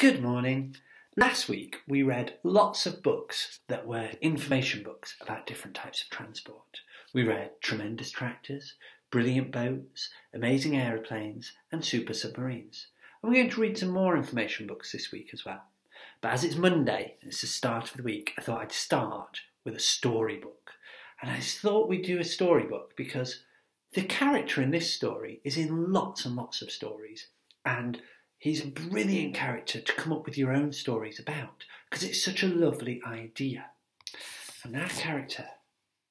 Good morning. Last week we read lots of books that were information books about different types of transport. We read Tremendous Tractors, Brilliant Boats, Amazing Aeroplanes and Super Submarines. And we're going to read some more information books this week as well. But as it's Monday and it's the start of the week, I thought I'd start with a storybook. And I thought we'd do a storybook because the character in this story is in lots and lots of stories, and he's a brilliant character to come up with your own stories about because it's such a lovely idea. And that character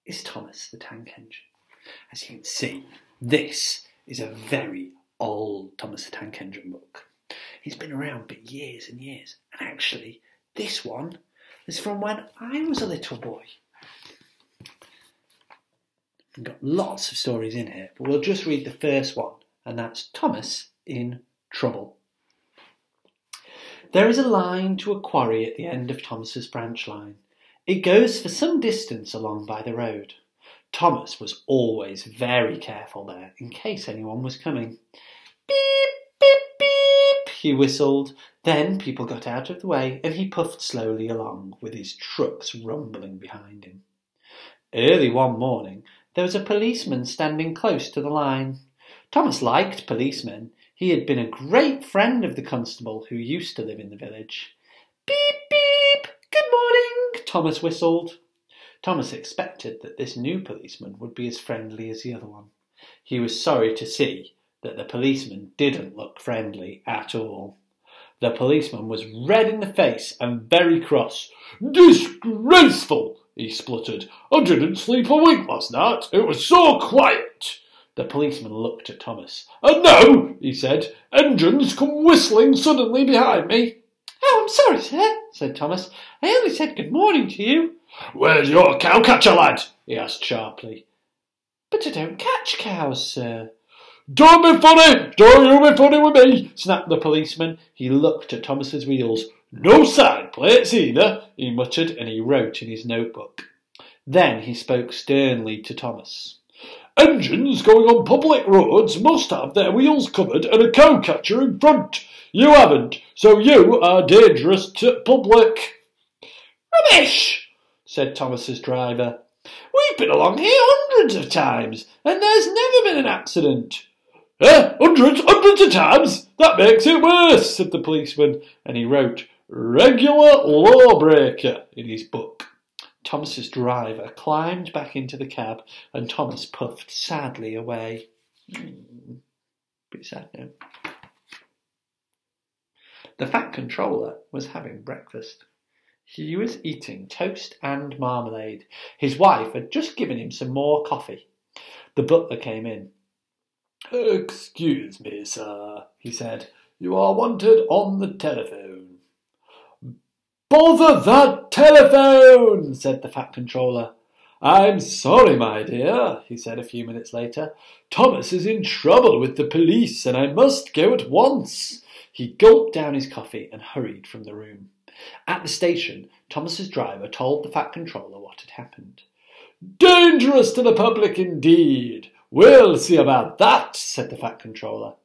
is Thomas the Tank Engine. As you can see, this is a very old Thomas the Tank Engine book. He's been around for years and years. And actually, this one is from when I was a little boy. We've got lots of stories in here, but we'll just read the first one, and that's Thomas in Trouble. There is a line to a quarry at the end of Thomas's branch line. It goes for some distance along by the road. Thomas was always very careful there, in case anyone was coming. Beep, beep, beep, he whistled. Then people got out of the way, and he puffed slowly along, with his trucks rumbling behind him. Early one morning, there was a policeman standing close to the line. Thomas liked policemen. He had been a great friend of the constable who used to live in the village. Beep, beep, good morning, Thomas whistled. Thomas expected that this new policeman would be as friendly as the other one. He was sorry to see that the policeman didn't look friendly at all. The policeman was red in the face and very cross. Disgraceful, he spluttered. I didn't sleep a wink last night. It was so quiet. The policeman looked at Thomas. And now, he said, engines come whistling suddenly behind me. Oh, I'm sorry, sir, said Thomas. I only said good morning to you. Where's your cowcatcher, lad? He asked sharply. But I don't catch cows, sir. Don't be funny! Don't you be funny with me! Snapped the policeman. He looked at Thomas's wheels. No side plates either, he muttered, and he wrote in his notebook. Then he spoke sternly to Thomas. Engines going on public roads must have their wheels covered and a cowcatcher in front. You haven't, so you are dangerous to public. Rubbish, said Thomas's driver. We've been along here hundreds of times, and there's never been an accident. Hundreds of times? That makes it worse, said the policeman, and he wrote, regular lawbreaker in his book. Thomas's driver climbed back into the cab, and Thomas puffed sadly away. Bit sad now. The Fat Controller was having breakfast. He was eating toast and marmalade. His wife had just given him some more coffee. The butler came in. Excuse me, sir, he said. You are wanted on the telephone. Bother that telephone, said the Fat Controller. I'm sorry, my dear, he said a few minutes later. Thomas is in trouble with the police, and I must go at once. He gulped down his coffee and hurried from the room. At the station, Thomas's driver told the Fat Controller what had happened. Dangerous to the public indeed. We'll see about that, said the Fat Controller.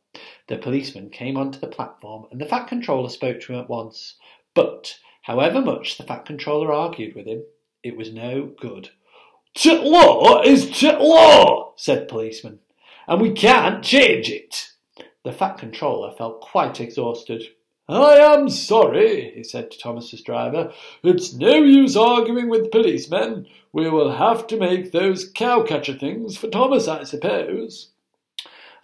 The policeman came onto the platform, and the Fat Controller spoke to him at once. But however much the Fat Controller argued with him, it was no good. Tit law is tit law, said the policeman, and we can't change it. The Fat Controller felt quite exhausted. I am sorry, he said to Thomas's driver. It's no use arguing with policemen. We will have to make those cowcatcher things for Thomas, I suppose.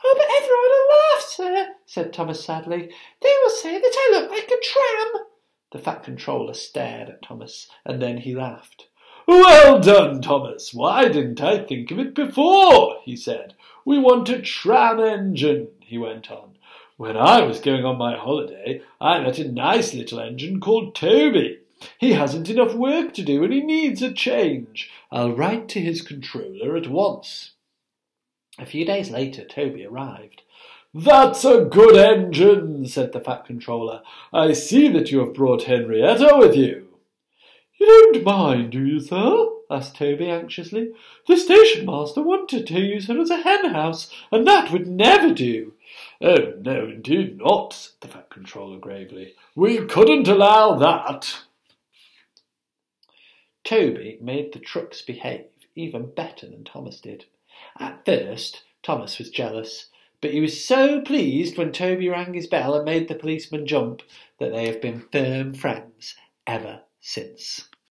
Oh, but everyone will laugh, sir, said Thomas sadly. They will say that I look like a tram. The Fat Controller stared at Thomas, and then he laughed. Well done, Thomas. Why didn't I think of it before? He said. We want a tram engine, he went on. When I was going on my holiday, I met a nice little engine called Toby. He hasn't enough work to do and he needs a change. I'll write to his controller at once. A few days later, Toby arrived. That's a good engine, said the Fat Controller. I see that you have brought Henrietta with you. You don't mind, do you, sir? Asked Toby anxiously. The station master wanted to use her as a hen house, and that would never do. "Oh, no, indeed not," said the Fat Controller gravely. "We couldn't allow that." Toby made the trucks behave even better than Thomas did. At first, Thomas was jealous, but he was so pleased when Toby rang his bell and made the policeman jump that they have been firm friends ever since.